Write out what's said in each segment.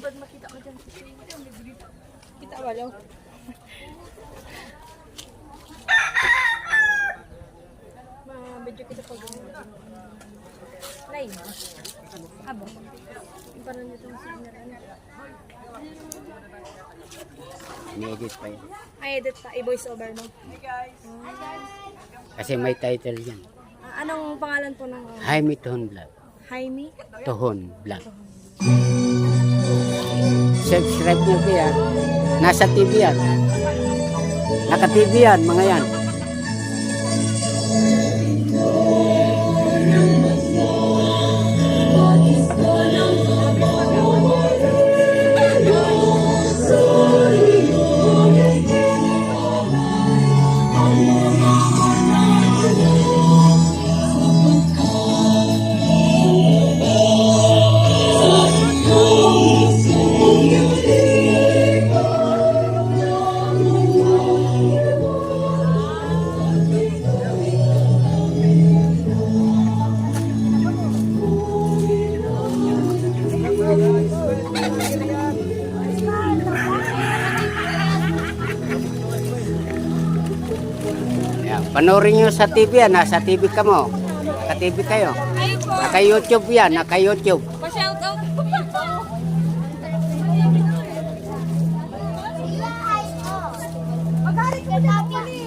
Ba't makita ko dyan? Kita walaw. Medyo kita pag line. Abo. Yung parang nito yung signal. Ni-edit pa yan. Ay, edit pa. I-voice over mo. Hey guys. Kasi may title yan. Anong pangalan po ng... Jaime Tohon Vlog. Jaime? Tohon Vlog. Subscribe nyo kaya. Nasa TV yan. Naka-TV yan, mga yan. Panoorin nyo sa TV yan, nasa TV ka mo. Naka-TV kayo. Naka-YouTube yan, naka-YouTube. Pa-shoutout. Magalit ka natin eh.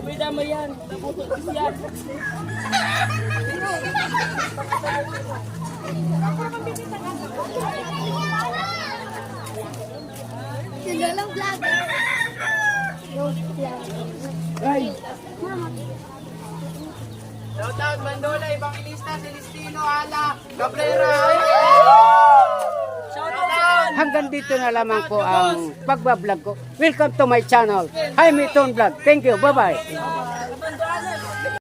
May dama yan. Nabutot yan. Sinalang vlogger. Ay. Shoutout Mandola, Evangelista, Celestino, Ala, Cabrera. Hanggang dito na lamang po ang pagbablog ko. Welcome to my channel, Jaime Tohon Vlog. Thank you. Bye-bye.